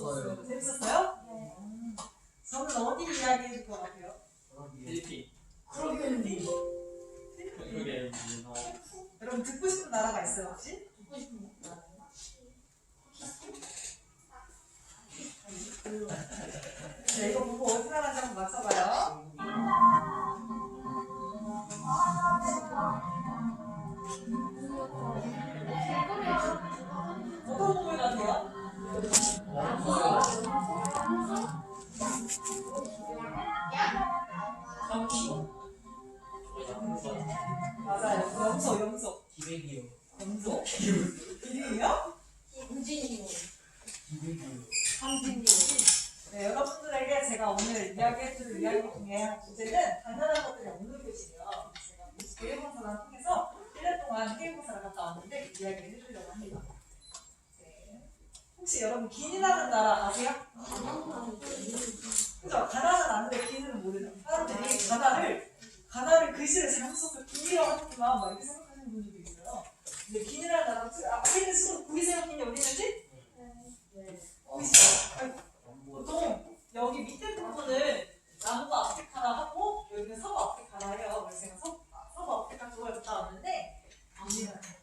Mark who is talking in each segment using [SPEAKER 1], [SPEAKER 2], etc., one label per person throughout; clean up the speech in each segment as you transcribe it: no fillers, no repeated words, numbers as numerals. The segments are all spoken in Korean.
[SPEAKER 1] 재밌었어요.
[SPEAKER 2] 재밌었어요? 저는 어디 이야기 해줄 것 같아요?
[SPEAKER 3] 필리핀.
[SPEAKER 2] 그러게. 여러분 듣고 싶은 나라가 있어요 혹시? 듣고 싶은 나라. 네, 이거 보고 어디 나라인지 한번 맞춰봐요. 어떤 부분 같아요? 맞아요. 염소.
[SPEAKER 1] 기백이요.
[SPEAKER 2] 염소? 기린이요?
[SPEAKER 4] 우진이요.
[SPEAKER 1] 기백이요.
[SPEAKER 4] 황진이요.
[SPEAKER 2] 네, 여러분들에게 제가 오늘 이야기해드릴 이야기 중에 주제는 간단한 것들이 없는 곳이에요. 제가 일본사를 통해서 1년 동안 해외사를 갔다 왔는데 그 이야기를 해주려고 합니다. 네. 혹시 여러분 기니라는 나라 아세요? 그죠? 가나는 아는데 기니는 모르죠. 사람들이 가나를 글씨를 잘못 써서 기니라고 하지만 막 이렇게 생각하시는 분들도 있어요. 근데 기니라는 나라 앞에 있는 식으로 보이세요? 기니 어디 있는지? 네. 보이시죠? 보통 여기 밑에 부분은 남부 아프리카라 하고 여기는 서부 아프리카라 해요. 그래서 제가 서부 아프리카 쪽을 갔다 왔는데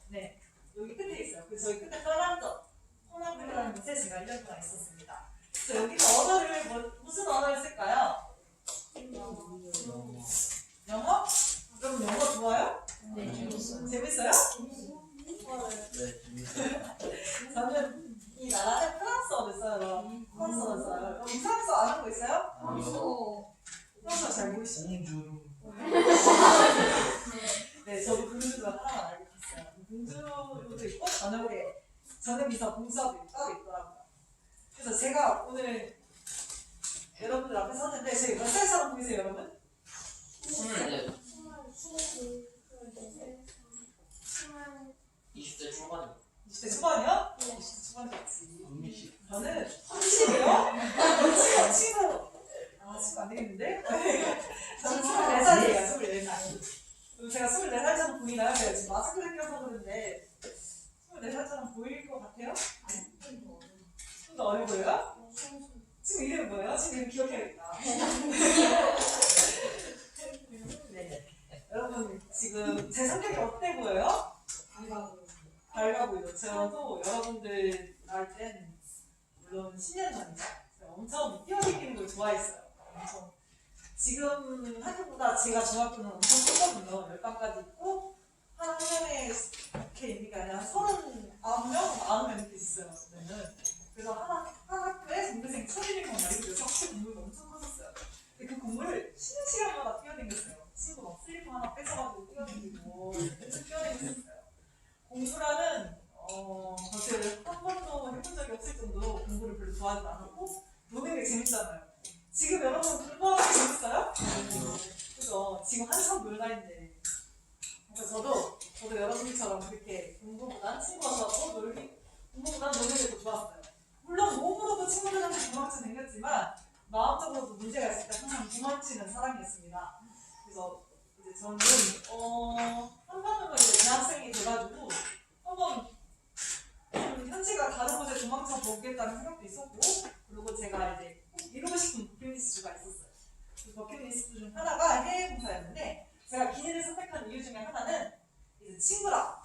[SPEAKER 2] 네, 여기 끝에 있어요. 그래서 저희 끝에 호남부라는 곳에 제가 1년 동안 있었습니다. 그래서 여기서 언어를 무슨 언어를 쓸까요? 영어? 여러분 영어 좋아요?
[SPEAKER 4] 네, 재밌어요.
[SPEAKER 2] 재밌어요?
[SPEAKER 1] 네, 재밌어요.
[SPEAKER 2] 저는 이 나라는 프랑스어를 써요. 프랑스어를 써요. 여러분 프랑스어 아는 거 있어요? 프랑스어 잘 모르시죠?
[SPEAKER 1] 공주.
[SPEAKER 2] 네, 저도 공주가 하나만 알고 있어요. 공주도 있고 전에비서 공주도 따로 있더라고요. 그래서 제가 오늘 여러분들 앞에 섰는데 제가 몇 살처럼 보이세요, 여러분?
[SPEAKER 3] 24.
[SPEAKER 4] 20대
[SPEAKER 3] 20대 초반이요.
[SPEAKER 2] 20대 초반이요?
[SPEAKER 4] 네.
[SPEAKER 2] 20대 초반이 맞지.
[SPEAKER 1] 음식.
[SPEAKER 2] 저는 30이요? 친구 안 되겠는데? 저는 24살이에요, 24살. 제가 24살처럼 보이나요? 제가 지금 마스크를 껴서 그런데 24살처럼 보일 것 같아요? 좀 더 어려 보여요? 친구 이름이 뭐예요? 친구 이름 기억해야겠다. 네. 여러분 지금 제 성격이 어때 보여요? 밝아 보이죠? 저도 여러분들 나이 땐 물론 10년 전이죠. 엄청 뛰어다니는 걸 좋아했어요. 엄청. 지금 학교보다 제가 중학교는 엄청 컸거든요. 10반까지 있고 한 학년에 이렇게 있는 게 아니라 39명, 40명 이렇게 있어요. 그때는. 그래서 한 학교에 전교생 1,100명 말이고 학교 공부가 엄청 컸었어요. 근데 그 공부를 쉬는 시간마다 뛰어다녔어요. 친구 막 슬리퍼 하나 뺏어가지고 뛰어다니고 뛰어다녔어요. 공부라는 사실 한 번도 해본 적이 없을 정도로 공부를 별로 좋아하지 않았고 노는 게 재밌잖아요. 지금 여러분 공부하는 게 재밌어요? 그죠? 지금 한참 놀라인데 그래서 저도 여러분처럼 그렇게 공부보단 친구가 좋았고 공부보단 노는 게 더 좋았어요. 물론 몸으로도 친구들한테 도망쳐 다녔지만 마음적으로도 문제가 있을 때 항상 도망치는 사람이었습니다. 그래서 이제 저는 한편으로 이제 대학생이 돼가지고 한번 현지가 다른 곳에 도망쳐 보겠다는 생각도 있었고 그리고 제가 이제 꼭 이루고 싶은 버킷리스트가 있었어요. 그 버킷리스트 중 하나가 해외 봉사였는데 제가 기니를 선택한 이유 중에 하나는 이제 친구랑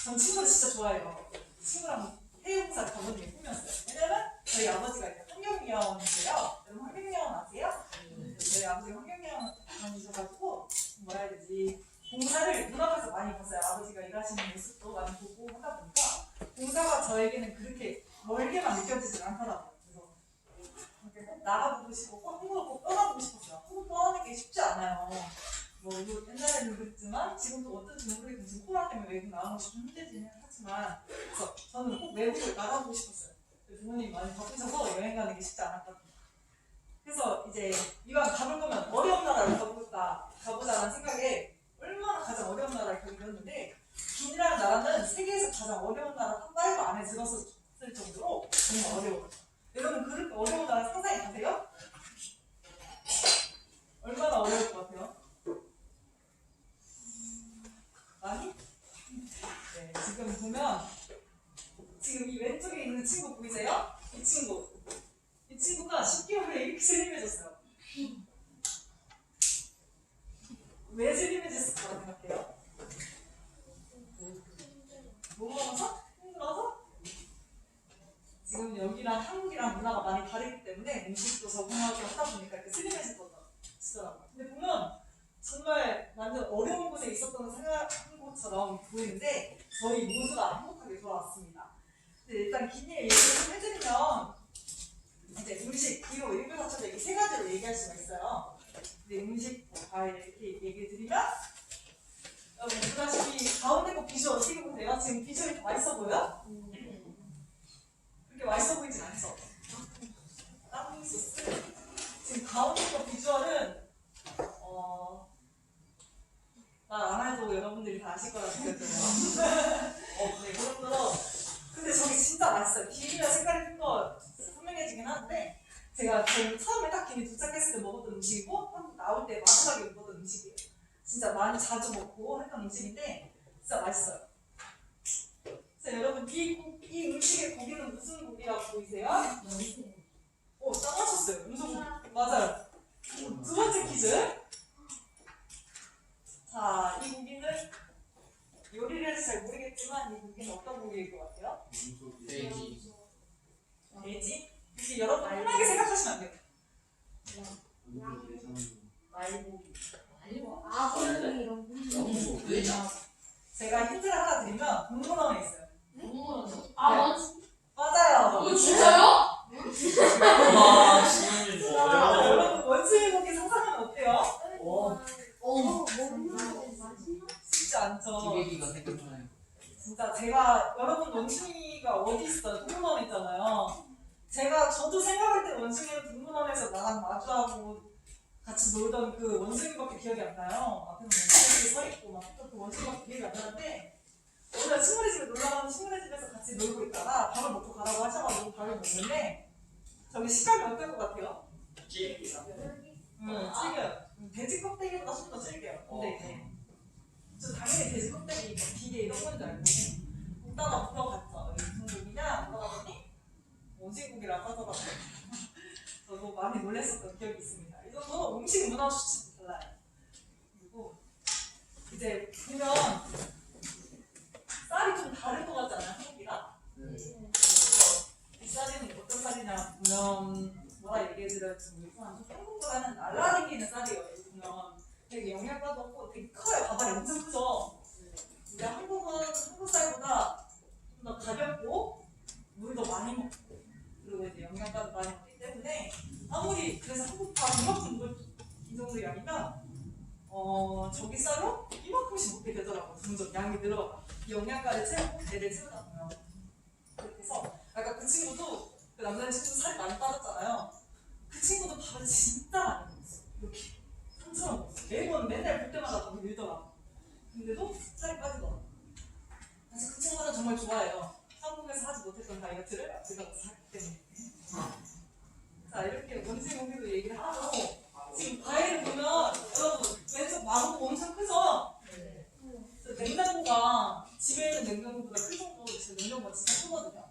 [SPEAKER 2] 전 친구를 진짜 좋아해요. 친구랑 해외 봉사를 가보는 게 꿈이었어요. 왜냐면 저희 아버지가 이제 환경미화원이세요. 여러분 환경미화원 아세요? 저희 아버지가 환경미화원이셔가지고 뭐라 해야 되지 봉사를 눈앞에서 많이 봤어요. 아버지가 일하시는 모습도 많이 보고 하다 보니까 봉사가 저에게는 그렇게 멀게만 느껴지지 않더라고요. 그래서 이렇게 꼭 나가보고 싶고 한국을 꼭 떠나보고 싶었어요. 한국 떠나는 게 쉽지 않아요. 뭐 옛날에는 그랬지만 지금도 어떤지 모르겠고 지금 코로나 때문에 외국 나가는 것이 좀 힘들지는 하지만 그래서 저는 꼭 외국을 나가보고 싶었어요. 부모님이 많이 바쁘셔서 여행 가는 게 쉽지 않았거든요. 그래서 이제 이왕 가볼 거면 어려운 나라를 가보자라는 생각에 얼마나 가장 어려운 나라를 가기로 했는데 기니라는 나라는 세계에서 가장 어려운 나라 탑5 안에 들었을 정도로 정말 어려워요. 여러분 그렇게 어려운 나라 상상이 가세요? 얼마나 어려울 것 같아요? 많이? 네, 지금 보면 지금 이 왼쪽에 있는 친구 보이세요? 이 친구 지금 여기랑 한국이랑 문화가 많이 다르기 때문에 음식도 적응하고 하다 보니까 이렇게 슬림해지더라고요. 근데 보면 정말 완전 어려운 곳에 있었던 생각한 것처럼 보이는데 저희 모두가 행복하게 돌아왔습니다. 근데 일단 긴 얘기를 해드리면 이제 음식, 기호, 1교, 4초 이렇게 세 가지로 얘기할 수가 있어요. 근데 음식, 과일 이렇게 얘기해 드리면 여러분 보다시피 가운데 거 비주얼 어떻게 보세요? 지금 비주얼이 더 맛있어 보여? 그렇게 맛있어 보이진 않죠? 땅콩 소스 지금 가운데 거 비주얼은 말 안 해도 여러분들이 다 아실 거라 느껴져요. 네, 그 정도로. 근데 저게 진짜 맛있어요. 비비면 색깔이 좀 더 선명해지긴 하는데 제가 처음에 딱 기미 도착했을 때 먹었던 음식이고 한국 나올 때 마지막에 먹었던 음식이에요. 진짜 많이 자주 먹고 했던 음식인데 진짜 맛있어요. 자, 여러분 이 음식의 고기는 무슨 고기라고 보이세요? 딱 맞췄어요. 음소고기. 맞아요. 두 번째 퀴즈. 자, 이 고기는 요리를 해서 잘 모르겠지만 이 고기는 어떤 고기일 것 같아요?
[SPEAKER 3] 돼지.
[SPEAKER 2] 돼지? 이제 여러분 편하게 생각하시면 안 돼요. 말고기.
[SPEAKER 3] 영국. 돼지.
[SPEAKER 2] 제가 힌트를 하나 드리면 동물원에 있어요. 맞아요.
[SPEAKER 4] 진짜요?
[SPEAKER 3] 와, 지금
[SPEAKER 2] 자, 여러분 원숭이 고기 상상하면 어때요? 쉽지 않죠.
[SPEAKER 3] 기계기가 생겼잖아요.
[SPEAKER 2] 진짜 제가 여러분 원숭이가 어디 있어요? 동물원에 있잖아요. 저도 생각할 때 원숭이는 동물원에서 나랑 마주하고 같이 놀던 그 원숭이밖에 기억이 안 나요. 앞에는 원숭이들이 서 있고 막 그 원숭이밖에 기억이 안 나는데 오늘 친구네 집에 놀러 가면 친구네 집에서 같이 놀고 있다가 밥을 먹고 가라고 하셔가지고 밥을 먹는데 저기 식감이 어떨 것 같아요?
[SPEAKER 3] 기계기가.
[SPEAKER 2] 질겨요. 돼지 껍데기보다 좀 더 질겨요. 근데 이제 저 당연히 돼지 껍데기 기계 이런 건 줄 알고 먹다가 물어봤죠. 이게 무슨 고기냐? 물어봤더니 오징고기라고 하더라고요. 저도 많이 놀랐었던 기억이 있습니다. 이 정도 음식 문화 수치도 달라요. 그리고 이제 보면 쌀이 좀 다를 것 같잖아요, 한국이랑. 그래서 이 쌀은 어떤 쌀이냐 보면 뭐라 얘기해드릴지 모르겠지만 한국보다는 날라다니는 쌀이에요. 보면 되게 영양가도 없고 되게 커요. 가발이 엄청 크죠. 근데 한국 쌀보다 좀 더 가볍고 물도 많이 먹고 그리고 이제 영양가도 많이 먹기 때문에 아무리 그래서 한국 밥 이만큼 먹을 이 정도 양이면 저기 쌀로 이만큼씩 먹게 되더라고요. 점점 양이 늘어가. 영양가를 채우고 배를 채우다 보면 그렇게 해서 아까 그 친구도 그 남자친구 살이 많이 빠졌잖아요. 그 친구도 밥을 진짜 많이 먹었어. 이렇게 상처럼 먹었어. 매번 맨날 볼 때마다 너무 늘더라고. 근데도 살이 빠지더라고. 그래서 그 친구는 정말 좋아해요. 한국에서 하지 못했던 다이어트를 제가 하기 때문에. 자, 이렇게 원숭이고기도 얘기를 하고 지금 과일을 보면 여러분 왼쪽 망고 엄청 크죠? 냉장고가 집에 있는 냉장고보다 클 정도로 제 냉장고가 진짜 크거든요.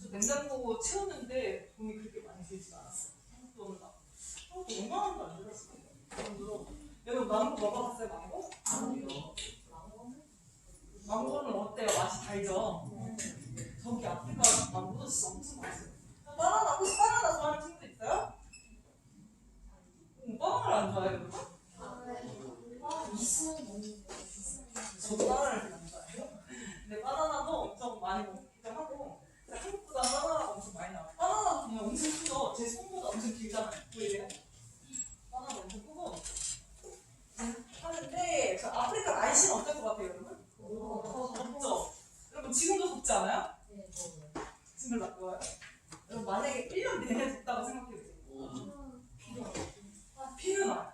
[SPEAKER 2] 저 냉장고 채우는데 돈이 그렇게 많이 들지 않았어요. 한국도 얼마나 안 들었을 거예요. 그 정도로. 여러분 망고 먹어봤어요? 망고? 망고는 어때요? 맛이 달죠? 저기 아프리카 망고도 진짜 엄청 맛있어요. 바나나, 혹시 바나나 좋아하는 친구 있어요? 바나나를 안 좋아해요, 여러분? 저도 바나나를 별로 안 좋아해요. 근데 바나나도 엄청 많이 먹기도 하고 한국보다 바나나가 엄청 많이 나와요. 바나나 보면 엄청 크죠? 제 손보다 엄청 길잖아요. 보이세요? 바나나 엄청 크고 하는데 저 아프리카 날씨는 어떨 것 같아요, 여러분? 덥죠? 여러분 지금도 덥지 않아요? 지금 나빠요? 여러분 만약에 1년 내내 덥다고 생각해보세요. 피는 와요.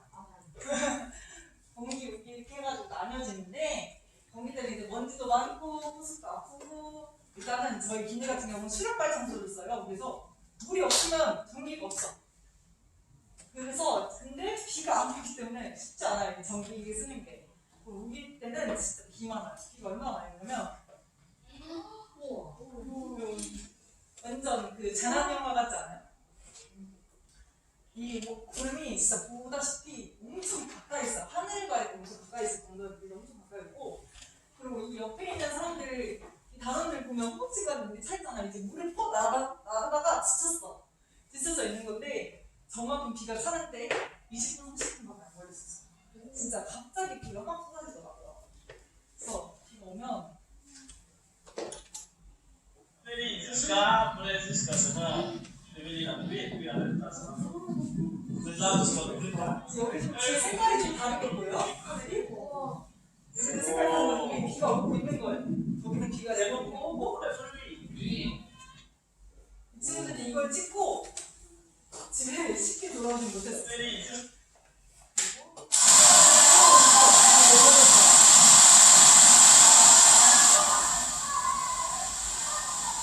[SPEAKER 2] 공기 이렇게 해가지고 나뉘어지는데 공기 때문에 이제 먼지도 많고 호흡도 아프고 일단은 저희 기내 같은 경우는 수력발 청소를 써요. 그래서 물이 없으면 전기가 없어. 그래서 근데 비가 안 오기 때문에 쉽지 않아요. 전기 쓰는 게. 우기 때는 진짜 비만 와요. 비가 얼마나 많이 오냐면 완전 그 재난 영화 같지 않아요? 이 구름이 진짜 보다시피 엄청 가까이 있어요. 하늘과 이렇게 엄청 가까이 있을 정도로 엄청 가까이 있고 그리고 이 옆에 있는 사람들 이 단원들 보면 허벅지가 물이 차 있잖아요. 이제 물을 퍼 나가는 지쳤어. 지쳐서 있는 건데 저만큼 비가 차는데 20분, 30분밖에 안 걸렸었어. 진짜 갑자기 비가 막 쏟아지더라고요. 그래서 비가 오면
[SPEAKER 5] Feliz, Francisca, semana. Evelina, vem,
[SPEAKER 2] 여기 좀 제 색깔이 좀 다른 게 보여요? 하늘이? 여기는 색깔이 다른 게 비가 오고 있는 거예요. 여기는 비가 내려오고 이 친구들이 이걸 찍고 집에 쉽게 돌아오지 못했어요.
[SPEAKER 5] Feliz.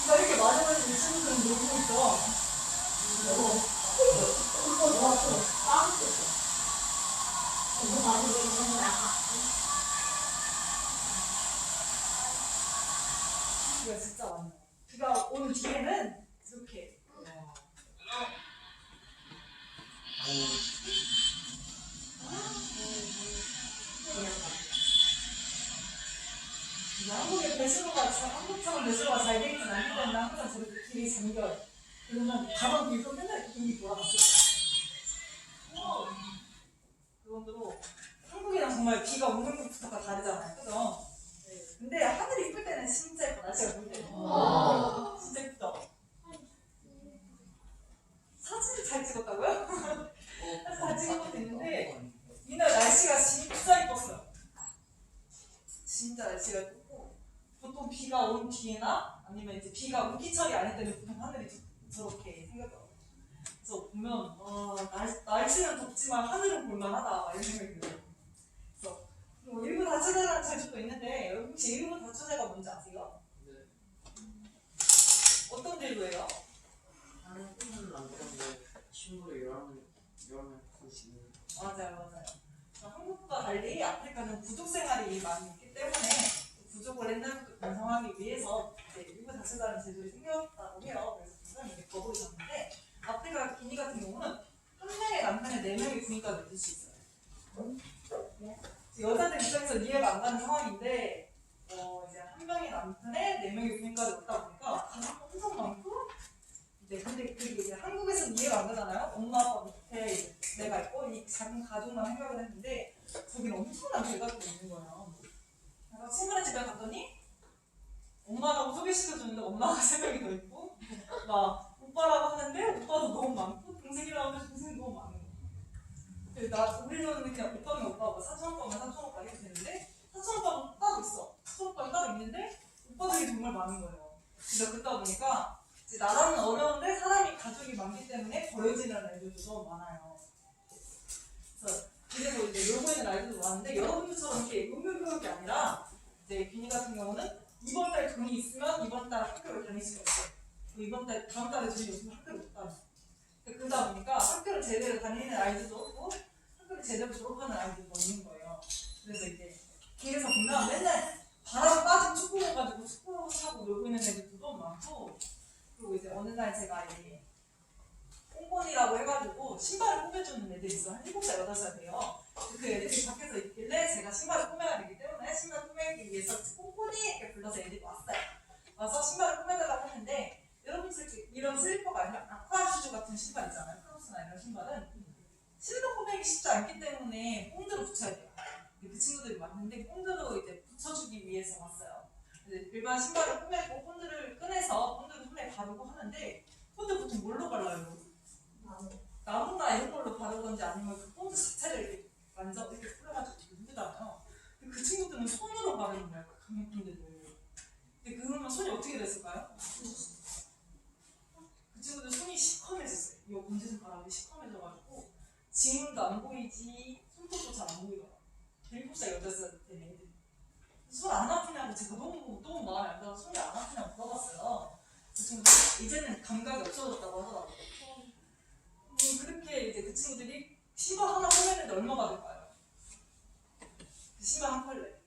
[SPEAKER 2] 비가 이렇게 맞으면 이 친구들은 놀고 있어. 비가 진짜 많아요. 비가 오는 뒤에는 이렇게 한국의 배수로가 한국처럼 배수로가 잘 돼 있진 않기 때문에 항상 저렇게 길이 잠겨요. 그러면 가방 뒤로 맨날 길이 돌아갔어요. 그런대로 한국이랑 정말 비가 오는 것부터가 다르잖아요, 그죠? 근데 하늘이 이쁠 때는 진짜 예뻐, 날씨가 볼 때는 진짜 예쁘죠? 사진을 잘 찍었다고요? 사진 잘 찍은 것도 있는데 이날 날씨가 진짜 예뻤어요. 진짜 날씨가 예뻤고 보통 비가 온 뒤에나 아니면 이제 비가 우기철이 아닐 때는 보통 하늘이 저렇게 생겼더라고요. 그래서 보면 날씨는 덥지만 하늘은 볼만하다 이런 생각이 들어요. 그래서 뭐 일부 다처제라는 제주도 있는데 여러분 혹시 일부 다처제가 뭔지 아세요?
[SPEAKER 3] 네.
[SPEAKER 2] 어떤 제주예요?
[SPEAKER 3] 하는 꿈은 안 그런데 친구를 여러분 보시는.
[SPEAKER 2] 맞아요. 한국과 달리 아프리카는 부족 생활이 많이 있기 때문에 부족을 완성하기 위해서 일부 다처제라는 제도가 생겼다고 해요. 그래서 굉장히 이렇게 거부이셨는데 아프리카 기니 같은 경우는 한 명의 남편에 4명의 군인까지 얻을 수 있어요. 여자들 입장에서 이해가 안 가는 상황인데 이제 한 명의 남편에 4명의 군인까지 얻다 보니까 가족이 엄청 많고 근데 그게 이제 한국에서는 이해가 안 가잖아요. 엄마 아빠 밑에 이제 내가 있고 이 작은 가족만 생각을 했는데 저기는 엄청난 대가족이 있는 거예요. 그래서 친구네 집에 갔더니 엄마라고 소개시켜주는데 엄마가 3명이 더 있고 막 오빠라고 하는데 오빠도 너무 많고 동생이라고 하는데 동생이 너무 많은 거예요. 우리는 그냥 오빠면 오빠고 사촌 오빠면 사촌 오빠 이렇게 되는데 사촌 오빠도 따로 있어. 사촌 오빠는 따로 있는데 오빠들이 정말 많은 거예요. 그러다 그러다 보니까 이제 나라는 어려운데 사람이 가족이 많기 때문에 버려지는 애들도 너무 많아요. 그래서 이제 놀고 있는 아이들도 많은데 여러분들처럼 이렇게 의무교육이 아니라 이제 비니 같은 경우는 이번 달 돈이 있으면 이번 달 학교를 다닐 수가 있어요. 이번 달 다음 달에 돈이 없으면 학교를 못 다녀요. 그러다 보니까 학교를 제대로 다니는 아이들도 없고 학교를 제대로 졸업하는 아이들도 있는 거예요. 그래서 이제 길에서 보면 맨날 바람 빠진 축구공 가지고 축구 차고 놀고 있는 애들도 너무 많고 그리고 이제 어느 날 제가 이제 꽁꽁이라고 해가지고 신발을 꾸며주는 애들이 있어요. 한 7살, 8살 돼요. 그 애들이 밖에서 있길래 제가 신발을 꾸며야 되기 때문에 신발 꾸미기 위해서 꽁꽁이 이렇게 불러서 애들이 왔어요. 와서 신발을 꾸며달라고 했는데 여러분들 이런 슬리퍼가 아니라 아쿠아슈즈 같은 신발 있잖아요. 크로스나 이런 신발은 실로 꾸미기 쉽지 않기 때문에 뽕드로 붙여야 돼요. 그 친구들이 왔는데 뽕드로 이제 붙여주기 위해서 왔어요. 일반 신발을 꾸미고 본드를 꺼내서 본드를 손에 바르고 하는데 본드 보통 뭘로 발라요? 나무나 이런 걸로 바르던지 아니면 그 본드 자체를 이렇게 만져 이렇게 뿌려가지고 되게 힘들잖아요. 그 친구들은 손으로 바르는 거예요. 그 강력 본드를. 근데 그러면 손이 어떻게 됐을까요? 그 친구들 손이 시커매졌어요. 이 엄지손가락이 시커매져가지고 지문도 안 보이지 손톱도 잘 안 보이더라고요. 7살, 8살 된 애들. 손 안 아프냐고 제가 너무 마음이 안 들어서 손이 안 아프냐고 물어봤어요. 그 친구들 이제는 감각이 없어졌다고 하더라고요. 그렇게 이제 그 친구들이 신발 하나 꾸몄는데 얼마가 될까요? 그 신발 한 켤레.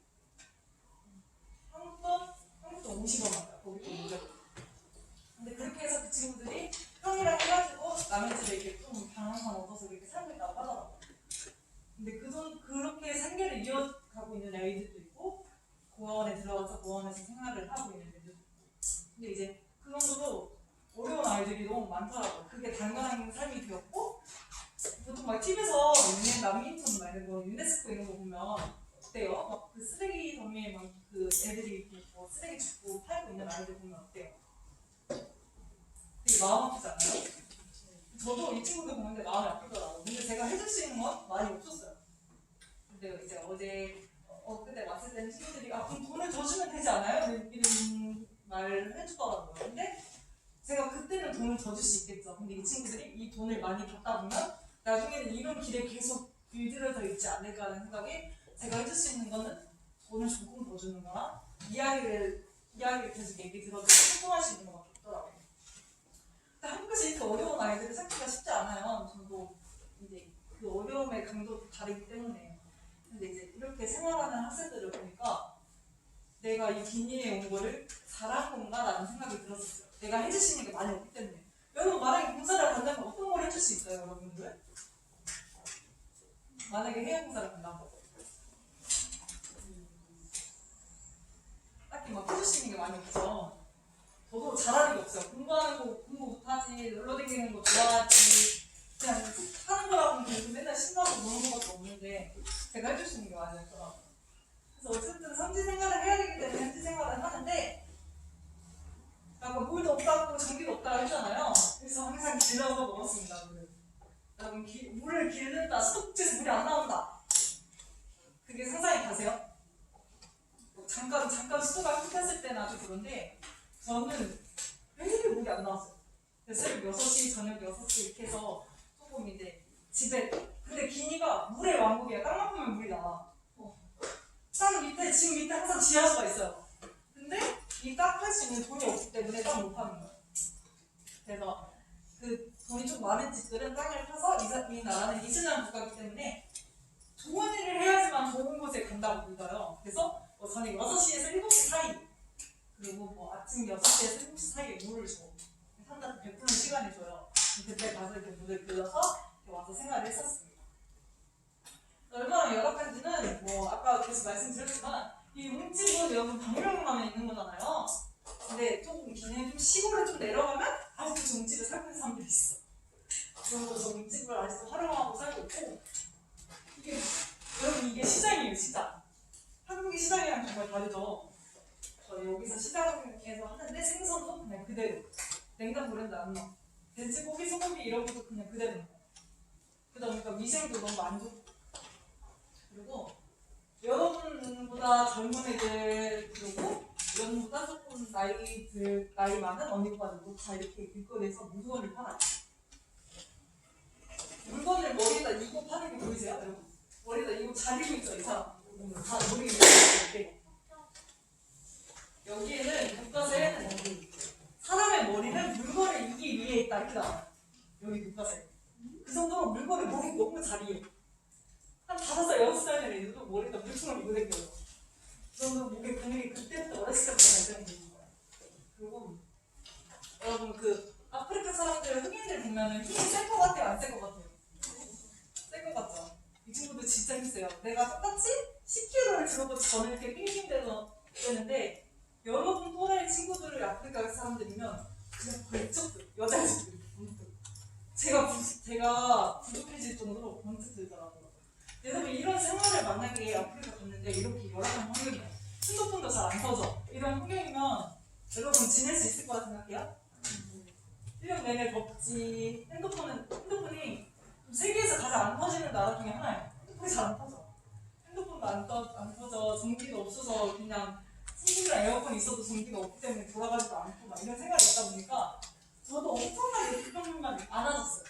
[SPEAKER 2] 한국 돈 50원 맞아요. 거기 돈 500원. 근데 그렇게 해서 그 친구들이 평이랑 해가지고 남의 집에 이렇게 좀 방한판 얻어서 이렇게 살고 있다고 하더라고요. 근데 그렇게 생계를 이어가고 있는 아이들도 있고 고아원에 들어가서 고아원에서 생활을 하고 있는 애들도 있고 근데 이제 그 정도로 어려운 아이들이 너무 많더라고요. 그게 당연한 삶이 되었고, 보통 막 TV에서 난민촌 막 이런 거 유네스코 이런 거 보면 어때요? 막 그 쓰레기 더미에 막 그 애들이 뭐 쓰레기 줍고 팔고 있는 아이들 보면 어때요? 되게 마음 아프지 않아요? 저도 이 친구들 보는데 마음이 아프더라고요. 근데 제가 해줄 수 있는 건 많이 없었어요. 근데 이제 어제 그때 왔을 때는 친구들이 그럼 돈을 더 주면 되지 않아요? 이런 말을 해주더라고요. 근데 제가 그때는 돈을 더 줄 수 있겠죠. 근데 이 친구들이 이 돈을 많이 받다 보면 나중에는 이런 길에 계속 길들여져 있지 않을까 하는 생각에 제가 해줄 수 있는 거는 돈을 조금 더 주는 거나 이야기를 계속 얘기 들어주고 소통할 수 있는 것밖에 없더라고요. 근데 한국에서 이렇게 어려운 아이들을 찾기가 쉽지 않아요. 저도 이제 그 어려움의 강도도 다르기 때문에. 근데 이제 이렇게 생활하는 학생들을 보니까 내가 이 빈일에 온 거를 잘한 건가라는 생각이 들었었어요. 내가 해줄 수 있는 게 많이 없기 때문에. 여러분 만약에 봉사를 간다면 어떤 걸 해줄 수 있어요, 여러분들? 만약에 해외 봉사를 간다고. 딱히 막 해줄 수 있는 게 많이 없죠. 저도 잘하는 게 없어요. 공부하는 거 공부 못하지, 놀러 다니는 거 좋아하지, 그냥 하는 거라고는 그래도 맨날 신나고 노는 것밖에 없는데 제가 해줄 수 있는 게 많이 없더라고요. 그래서 어쨌든 성지 생활을 해야 되기 때문에 현지 생활을 하는데 약간 물도 없다고 전기도 없다고 했잖아요. 그래서 항상 길러서 먹었습니다, 물을. 여러분 물을 길른다, 수도꼭지에서 물이 안 나온다. 그게 상상이 가세요? 잠깐 수도가 흡혔을 때는 아주 그런데 저는 매일 물이 안 나왔어요. 그래서 새벽 6시, 저녁 6시 이렇게 해서 조금 이제 집에 근데 기니가 물의 왕국이야. 땅만 보면 물이 나와. 땅 밑에 지금 밑에 항상 지하수가 있어요. 근데 이 땅 팔 수 있는 돈이 없기 때문에 땅 못 파는 거예요. 그래서 그 돈이 좀 많은 집들은 땅을 파서 이 나라는 이슬람 국가이기 때문에 좋은 일을 해야지만 좋은 곳에 간다고 믿어요. 그래서 저녁 6시에서 7시 사이 그리고 뭐 아침 6시에서 7시 사이에 물을 줘. 산다고 베푸는 시간을 줘요. 그때 가서 이렇게 물을 길러서 이렇게 와서 생활을 했었습니다. 얼마나 열악한지는 뭐 아까 계속 말씀드렸지만 이 웅집은 여기 박물관에 있는 거잖아요. 근데 조금 기내 좀 시골에 좀 내려가면 아직도 저 웅집에 살고 있는 사람들이 있어. 그래서 저 웅집을 아직도 활용하고 살고 있고 이게 여러분 이게 시장이에요, 시장. 한국의 시장이랑 정말 다르죠. 저 여기서 시장에서 하는데 생선도 그냥 그대로 냉장 브랜드 안 넣어. 돼지고기, 소고기 이런 것도 그냥 그대로 넣어. 그러다 보니까 위생도 너무 안 좋고 그리고 여러분보다 젊은 애들 그리고 여러분보다 조금 나이 많은 언니 오빠들도 다 이렇게 길거리에서 물건을 팔아요. 물건을 머리에다 이고 파는 게 보이세요, 여러분? 머리에다 이고 잘 이고 있죠, 이 사람. 다 머리에 이렇게. 여기에는 교과서에는 사람의 머리는 물건을 이기 위해 있다 이렇게 나와요. 여기 교과서에. 그 정도로 물건을 머리 너무 잘 이해. 한 5살, 6살 된 애들도 머리에다 물총을 이고 다녀요. 그 정도로 목에 근육이 그때부터 어렸을 때부터 발전이 되는 거예요. 그리고 여러분 그 아프리카 사람들, 흑인들 보면은 힘이 센 것 같아요, 안 센 것 같아요? 센 것 같죠? 이 친구들 진짜 힘세요. 내가 똑같이 10kg를 들어도 저는 이렇게 핑핑대는데 여러분 또래 친구들을 아프리카 사람들이면 그냥 벌쩍 여자애들 제가 부족해질 정도로 번쩍 들더라고요. 여러분 이런 생활을 만약에 아프리카 갔는데 이렇게 열악한 환경이면 핸드폰도 잘 안 터져. 이런 환경이면 여러분 지낼 수 있을 거라 생각해요? 1년 내내 덥지. 핸드폰이 세계에서 가장 안 터지는 나라 중에 하나예요. 핸드폰이 잘 안 터져. 핸드폰도 안 터져. 전기도 없어서 그냥 선풍기랑 에어컨이 있어도 전기가 없기 때문에 돌아가지도 않고 막 이런 생각이 있다 보니까 저도 엄청나게 불평만 많아졌어요.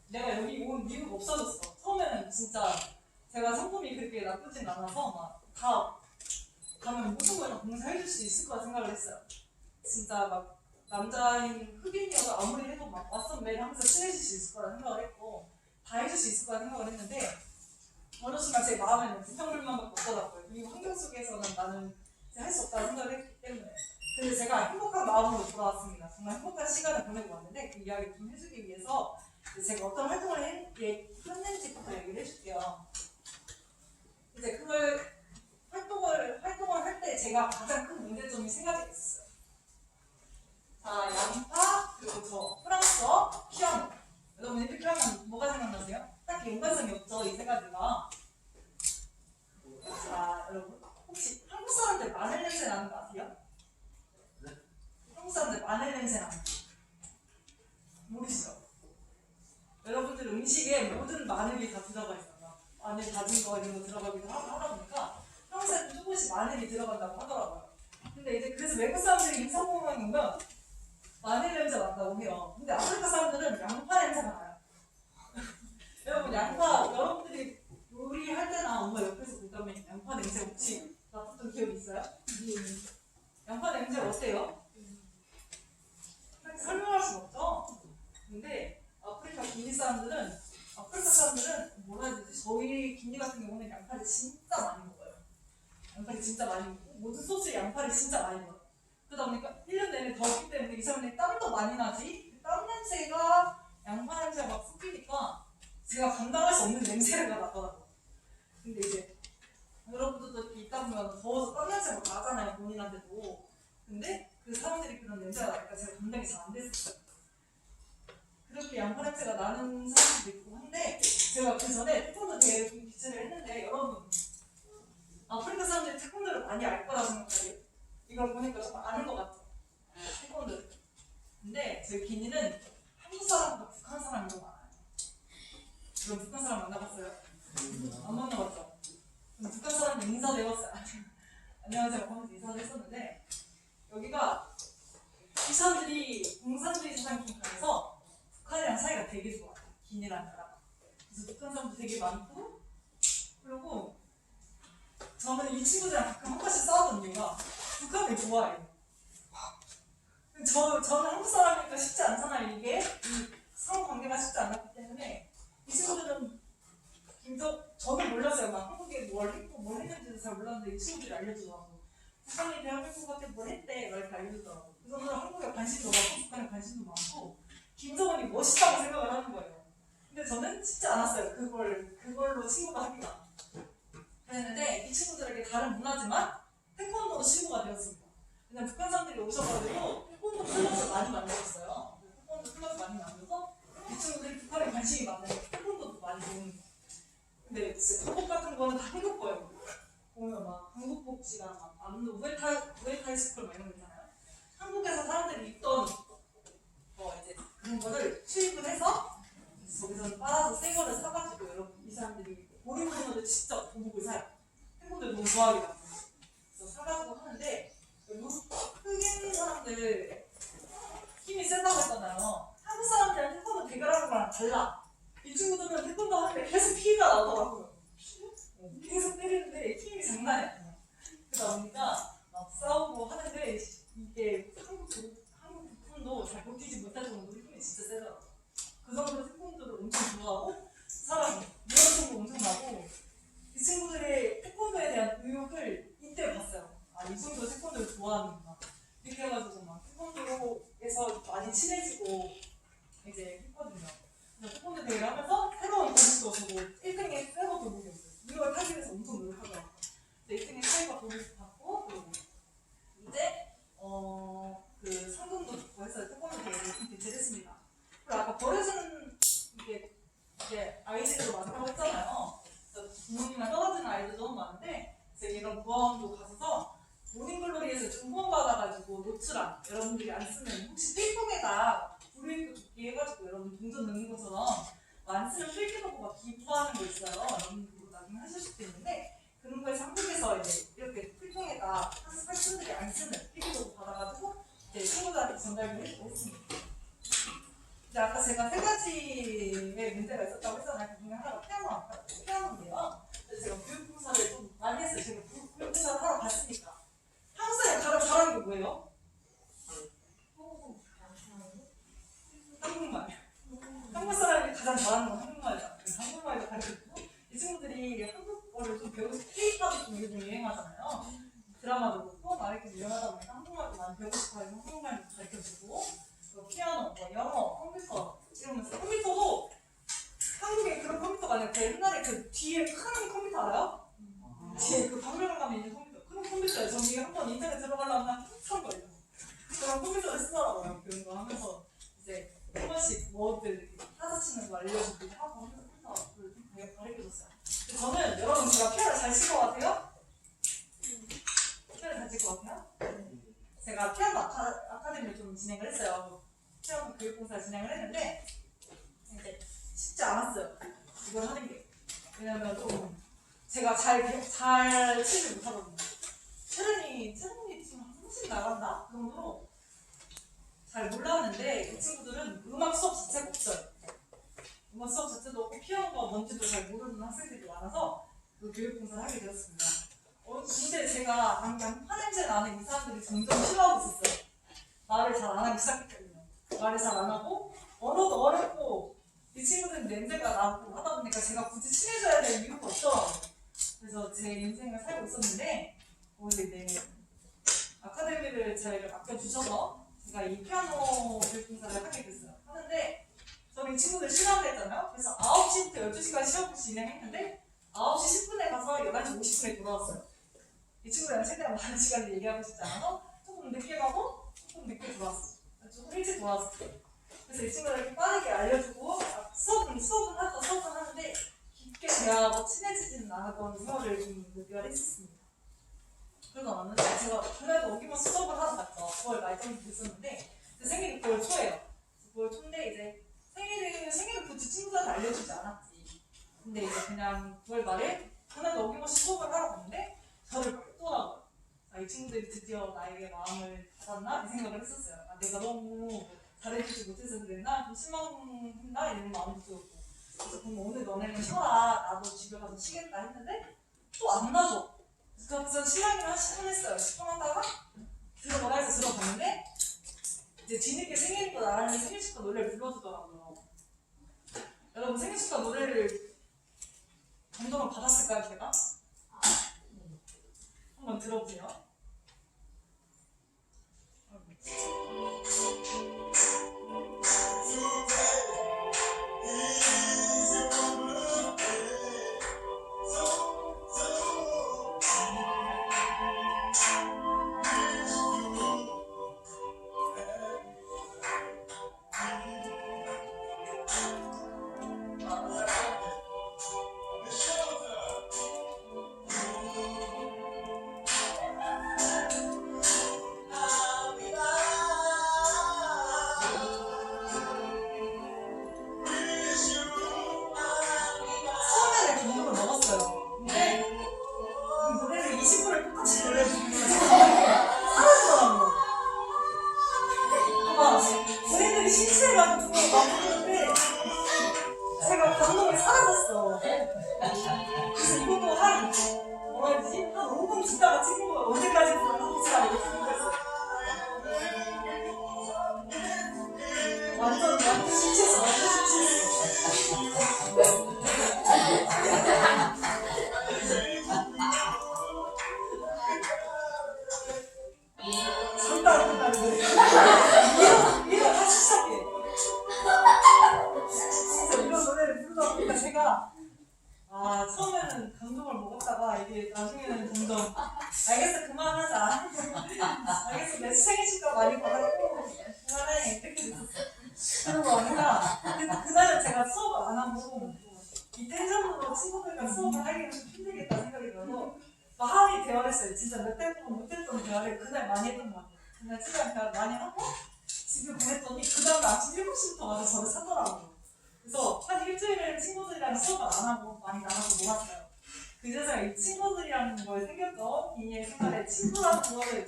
[SPEAKER 2] 내가 여기 온 이유가 없어졌어. 처음에는 진짜 제가 성품이 그렇게 나쁘진 않아서 막 다 가면 모든 걸 다 봉사해줄 수 있을 거라 생각을 했어요. 진짜 막 남자인 흑인이어서 아무리 해도 막 왓son 매일 항상 친해질 수 있을 거라 생각을 했고 다 해줄 수 있을 거라 생각을 했는데 어느 순간 제 마음에는 불평불만밖에 없더라고요. 이 환경 속에서는 나는 할 수 없다고 생각을 했기 때문에. 근데 제가 행복한 마음으로 돌아왔습니다. 정말 행복한 시간을 보내고 왔는데 그 이야기를 좀 해주기 위해서 제가 어떤 활동을 했는지부터 얘기를 해줄게요. 이제 그걸 활동을 할 때 제가 가장 큰 문제점이 3가지가 있었어요. 자, 양파, 그리고 저 프랑스어, 피아노. 여러분 이렇게 하면 뭐가 생각나세요? 딱히 연관성이 없죠, 이 세 가지가. 자, 여러분 혹시 한국 사람들 마늘 냄새 나는 거 아세요? 한국 사람들 마늘 냄새 나는 거 모르시죠? 여러분들 음식에 모든 마늘이 다 들어가 있어요. 마늘 다진 거 이런 거 들어가기도 하다 보니까 평소에 조금씩 마늘이 들어간다고 하더라고요. 근데 이제 그래서 외국 사람들이 인상 보면 마늘 냄새 난다고 해요. 근데 아프리카 사람들은 양파 냄새가 나요. 여러분 양파 여러분들이 요리할 때나 엄마 옆에서 보다면 양파 냄새 혹시 맡았던 기억이 있어요? 양파 냄새 어때요? 설명할 수 없죠? 근데 아프리카 사람들은 뭐라 해야 되지? 저희 김리 같은 경우는 양파를 진짜 많이 먹어요. 양파를 진짜 많이 먹고 모든 소스에 양파를 진짜 많이 넣어요. 그러다 보니까 1년 내내 덥기 때문에 이 사람들이 땀도 많이 나지? 땀 냄새가 양파 냄새가 막 섞이니까 제가 감당할 수 없는 냄새가 나더라고요. 근데 이제 여러분들도 이렇게 있다 보면 더워서 땀 냄새가 나잖아요, 본인한테도. 근데 그 사람들이 그런 냄새가 나니까 제가 감당이 잘 안 됐었어요. 그렇게 양파 냄새가 나는 사람들도 있고 한데 제가 그 전에 태권도 대회를 좀 기체를 했는데 여러분 아프리카 사람들이 태권도를 많이 알 거라고 생각해요. 이걸 보니까 정말 아는 것 같아요. 태권도. 근데 저희 기니는 한국 사람보다 북한 사람이 더 많아요. 그럼 북한 사람 만나봤어요? 안 만나봤죠? 북한 사람들 인사도 해봤어요. 안녕하세요 하면서 인사도 했었는데 여기가 이 사람들이 공산주의 세상이 좀 강해서 북한이랑 사이가 되게 좋아요. 기니라는 나라가. 그래서 북한 사람도 되게 많고 그리고 저는 이 친구들이랑 가끔 한 번씩 싸우던 이유가 북한을 좋아해요. 저는 한국 사람이니까 쉽지 않잖아요. 이게 이 상호관계가 쉽지 않았기 때문에 이 친구들은 저는 몰랐어요. 막 한국에 뭘 했고 뭘 했는지도 잘 몰랐는데 이 친구들이 알려주더라고요. 북한이 대한민국한테 뭘 했대 이렇게 알려주더라고요. 그래서 저는 한국에 관심도 많고 북한에 관심도 많고 김정은이 멋있다고 생각을 하는 거예요. 근데 저는 쉽지 않았어요. 그걸로 친구가 하기가. 그랬는데 이 친구들에게 다른 문화지만 태권도로 친구가 되었습니다. 그냥 북한 사람들이 오셔가지고 태권도 클럽을 많이 만들었어요. 태권도 클럽을 많이 만들어서 이 친구들이 북한에 관심이 많아요. 태권도도 많이 배우는 거예요. 근데 진짜 한국 같은 거는 다 한국 거예요. 보면 막 한국복지랑 막 아무도 우에타이 스쿨 막 이런 거 있잖아요. 한국에서 사람들이 있던 이제 그런 거를 수입을 해서 거기서 빨아서 새 거를 사가지고 여러분 이 사람들이 보리문어를 직접 도둑을 사요. 태권도를 너무 좋아하게 돼요. 그래서 사가지고 하는데 흑인 사람들 힘이 세다고 했잖아요. 한국 사람들이랑 태권도 대결하는 거랑 달라. 이 친구들은 태권도 하는데 계속 피가 나더라고요. 계속 때리는데 힘이 장난이 아니에요. 그러다 보니까 막 싸우고 하는데 이게 한국 태권도 잘 버티지 못할 정도로 힘이 진짜 세더라고요. 그 정도로 태권도를 엄청 좋아하고 사랑해요. 유연성도 엄청 나고 이 친구들의 태권도에 대한 의욕을 이때 봤어요. 이 친구도 태권도를 좋아하는구나. 이렇게 해가지고 막 태권도에서 많이 친해지고 이제 했거든요. 그래서 태권도 대회를 하면서 새로운 도둑도 저도 1등에 새로운 도둑이었어요. 이걸 타기 위해서 엄청 노력하더라고요. 1등에 새로운 도둑 받고 그리고 이제 그 상금도 받고 해서 태권도 대회를 개최를 했습니다. 그리고 아까 버려지는 이게 아이들도 많다고 했잖아요. 그래서 부모님이랑 떨어지는 아이들도 너무 많은데 그래서 이런 부원도 가서 모닝글로리에서 좀 후원받아가지고 노트랑 여러분들이 안 쓰는 혹시 필통에다 불을 붓기 해가지고 여러분 동전 넣는 것처럼 안 쓰는 필기도구가 기부하는 거 있어요. 여러분 그거 나중에 하실 수도 있는데 그런 거에서 한국에서 이제 이렇게 필통에다 학생들이 안 쓰는 필기도구 받아가지고 이제 친구들한테 전달을 해주고 했습니다. 근데 아까 제가 세 가지의 문제가 있었다고 했잖아요. 그 중에 하나가 피아노인데요. 제가 교육봉사를 좀 많이 했어요. 제가 교육봉사를 하러 갔으니까. 한국 사람이 가장 잘하는 게 뭐예요? 한국말. 한국 사람이 가장 잘하는 건 한국말이다. 한국말도 가르치고 이 친구들이 한국어를 좀 배우고 싶어. K-팝이 좀 요즘 유행하잖아요. 드라마도 그렇고 말이 유행하다 보니까 한국말도 많이 배우고 싶어서 한국말도 가르쳐주고 피아노, 영어, 컴퓨터 이러면서 컴퓨터도 한국에 그런 컴퓨터가 아니라 옛날에 그 뒤에 큰 컴퓨터 알아요? 뒤에 그 박물관 가면 있는 컴퓨터 큰 컴퓨터예요. 저는 이게 한번 인터넷 들어가려면 산 거예요. 그런 컴퓨터를 쓰더라고요. 번씩 뭐들 이렇게 타자 치는 거 알려주고 하고 해서 되게 가르쳐줬어요. 근데 저는 여러분 제가 피아노 잘 칠 것 같아요? 피아노 잘 칠 것 같아요? 제가 피아노 아카데미를 좀 진행을 했어요. 피아노 교육봉사를 진행을 했는데 이제 쉽지 않았어요. 이걸 하는 게. 왜냐면 좀 제가 잘 치지 못하거든요. 체르니 지금 훨씬 나간다? 그 정도로 잘 몰랐는데 이 친구들은 음악 수업 자체가 없어요. 음악 수업 자체도 없고 피아노가 뭔지도 잘 모르는 학생들이 많아서 그 교육봉사를 하게 되었습니다. 근데 제가 양파 냄새 나는 이 사람들이 점점 싫어하고 있었어요. 말을 잘 안 하기 시작했거든요. 말을 잘 안 하고 언어도 어렵고 이 친구들은 냄새가 나고 하다 보니까 제가 굳이 친해져야 될 이유가 없더라고요. 그래서 제 인생을 살고 있었는데 오늘 이제 아카데미를 저희를 맡겨주셔서 제가 이 피아노 교육봉사를 하게 됐어요. 하는데 저는 이 친구들 싫어한다 했잖아요. 그래서 9시부터 12시까지 시험을 진행했는데 9시 10분에 가서 11시 50분에 돌아왔어요. 이 친구들이랑 최대한 많은 시간을 얘기하고 싶지 않아서 조금 늦게 가고 조금 늦게 돌아왔어요. 조금 일찍 돌아왔어요. 그래서 이 친구들에게 빠르게 알려주고 수업은 하는데 깊게 대화하고 친해지지는 않았던 세월을 좀 몇 했었습니다. 그러다 왔는데 제가 그래도 어김없이 수업을 하러 갔죠. 9월 말 정도 됐었는데 생일이 9월 초예요. 9월 초인데 이제 생일을 굳이 친구들한테 알려주지 않았지. 근데 이제 그냥 9월 말에 그날도 어김없이 수업을 하러 갔는데 저를 뵙더라고요. 이 친구들이 드디어 나에게 마음을 받았나? 이 생각을 했었어요. 내가 너무 잘해주지 못해서 그랬나? 좀 실망했나? 이런 마음도 들었고. 그래서 그럼 오늘 너네는 쉬어라. 나도 집에 가서 쉬겠다 했는데 또 안 놔줘. 그래서 시간이랑 한 10분 했어요. 10분 하다가 들어가라 해서 들어갔는데 이제 뒤늦게 생일이고 나란히 생일 축하 노래를 불러주더라고요. 여러분 생일 축하 노래를 감동을 받았을까요, 제가? 한번 들어보세요. 처음에는 감동을 먹었어요. 근데 이 노래를 20분을 똑같이 노래해주니까 사라지더라고요. 막 본인들이 신체해가지고 막 부르는데 제가 감동이 사라졌어. 그래서 이것도 한 뭐라 해야 되지? 한 5분 기다가 친구가 언제까지 부르는 거지라고 이렇게 생각했어요. 완전 신체했어. 완전 신체했어. 잠깐 끝나는데 이거 다시 시작해. 진짜 이런 노래를 부르다 보니까 제가 처음에는 감동을 먹었다가 이게 나중에는 점점 알겠어 그만하자. 알겠어 내 생일 축하 많이 받았고 그만해 이렇게 됐었어. 그러고 보니까 그날은 제가 수업을 안 하고 이 텐션으로 친구들과 수업을 하기는 좀 힘들겠다 생각이 들어서 많이 대화를 했어요. 진짜 몇 달 동안 못했던 대화를 그날 많이 했던 것 같아요. 그날 친구랑 대화 많이 하고 집에 보냈더니 그 다음날 아침 7시부터 와서 저를 사더라고요. 그래서 한 일주일을 친구들이랑 수업을 안 하고 많이 나가서 놀았어요. 그제서야 이 친구들이라는 걸 생겼던 이 생활에 친구라는 거를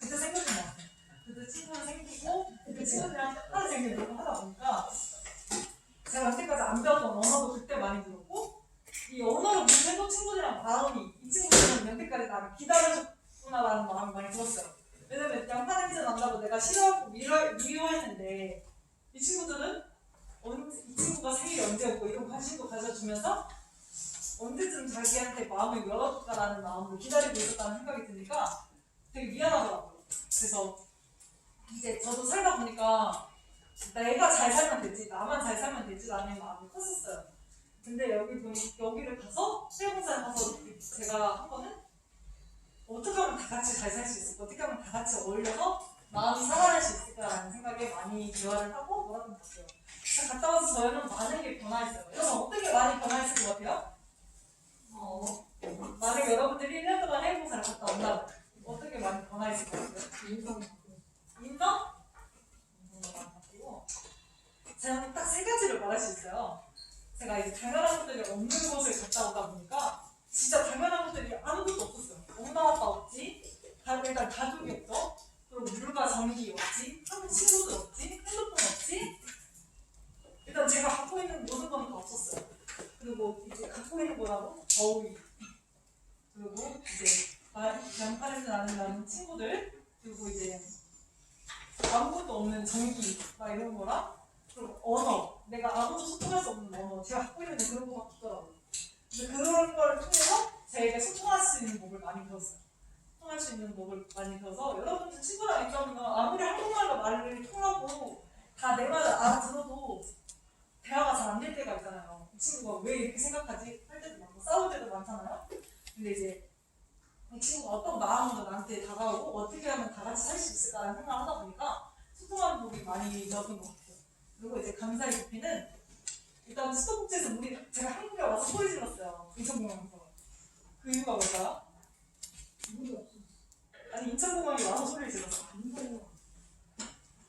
[SPEAKER 2] 그때 생겼던 것 같아요. 그때 친구가 생기고 그 친구들이랑 하루 종일 놀고 하다 보니까 제가 그때까지 안 배웠던 언어도 그때 많이 들었고 이 언어를 못해도 친구들이랑 마음이 이 친구들은 여태까지 나를 기다려줬구나라는 마음이 많이 들었어요. 왜냐면 양파 냄새 난다고 내가 싫어하고 미워했는데 이 친구들은 이 친구가 생일이 언제였고 이런 관심도 가져주면서 언제쯤 자기한테 마음을 열어줄까라는 마음으로 기다리고 있었다는 생각이 드니까 되게 미안하더라고요. 그래서 이제 저도 살다 보니까 내가 잘 살면 되지, 나만 잘 살면 되지라는 마음이 컸었어요. 근데 여기를 가서 수영사에 가서 제가 한 번은 어떻게 하면 다 같이 잘 살 수 있을까? 어떻게 하면 다 같이 어울려서 마음이 살아날 수 있을까라는 생각에 많이 대화를 하고 놀았던 것 같아요. 갔다 와서 저는 많은 게 변화했어요. 여러분 어떻게 많이 변화했을 것 같아요? 만약에 여러분들이 1년 동안 해외봉사를 갔다 온다면 어떻게 많이 변화했을 것 같아요? 인성? 인성 많이 바뀌고 제가 딱 세 가지를 말할 수 있어요. 제가 이제 당연한 것들이 없는 곳을 갔다 오다 보니까 진짜 당연한 것들이 아무것도 없었어요. 엄마 아빠 없지, 일단 가족이 없죠. 그리고 물과 전기 없지, 한국 친구들 없지, 핸드폰 없지. 일단 제가 갖고 있는 모든 건 다 없었어요. 그리고 이제 갖고 있는 거라고 더위, 그리고 이제 양파냄새 나는 친구들, 그리고 이제 아무것도 없는 전기 막 이런 거랑 그리고 언어, 내가 아무도 소통할 수 없는 언어, 제가 갖고 있는 그런 거가 없더라고요. 근데 그런 걸 통해서 제가 소통할 수 있는 법을 많이 배웠어요. 소통할 수 있는 법을 많이 배워서 여러분들 친구랑 있다면 아무리 한국말로 말을 통하고 다 내 말을 알아들어도 대화가 잘 안 될 때가 있잖아요. 이 친구가 왜 이렇게 생각하지? 할 때도 많고 싸울 때도 많잖아요. 근데 이제 이 친구가 어떤 마음으로 나한테 다가오고 어떻게 하면 다 같이 살 수 있을까라는 생각을 하다 보니까 소통하는 법이 많이 배웠던 것 같아요. 그리고 이제 감사의 깊이는 일단 수도꼭지에서 제가 한국에 와서 소리 질렀어요. 인천공항에서. 그 이유가 뭘까요? 아니 인천공항에 와서 소리를 질렀어요.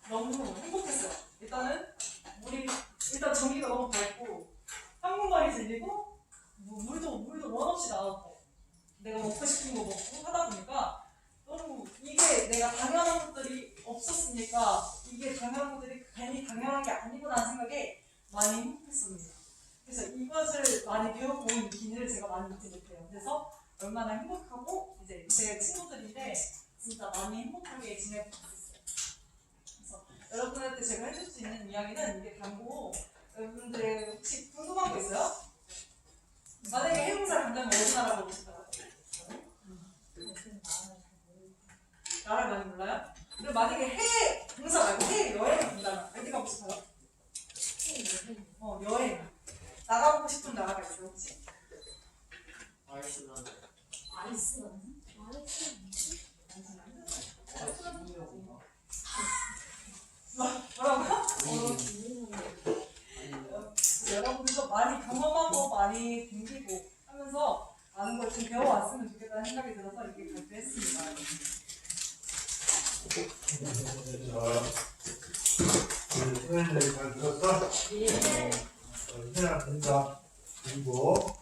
[SPEAKER 2] 너무 행복했어요. 일단 전기가 너무 밝고 한국말이 들리고 물도 원 없이 나왔고 내가 먹고 싶은 거 먹고 하다 보니까 너무 이게 내가 당연한 것들이 없었으니까 이게 당연한 것들이 괜히 당연한 게 아니구나 하는 생각에 많이 행복했습니다. 그래서 이것을 많이 배워본 기회를 제가 많이 잊지 못해요. 그래서 얼마나 행복하고 이제 제 친구들인데 진짜 많이 행복하게 지내고 있었어요. 그래서 여러분한테 제가 해줄 수 있는 이야기는 이게 단고 여러분들 혹시 궁금한 거 있어요? 만약에 해외봉사를 간다면 어디 나라 가고 싶어요? 나라를 많이 몰라요? 그리고 만약에 해외 봉사 말고 해외 여행을 간다면 어디 가고 싶어요? 여행. 나가보고 싶은 나라가 있어요 혹시?
[SPEAKER 3] 아이슬란드.
[SPEAKER 2] 뭐라고요? 여러분들도 많이 경험한 거 많이 댕기고 하면서 많은 걸 좀 배워왔으면 좋겠다는 생각이 들어서 이게 발표했습니다.
[SPEAKER 1] 선생님들 잘 들었어? 네. 해야 된다. 그리고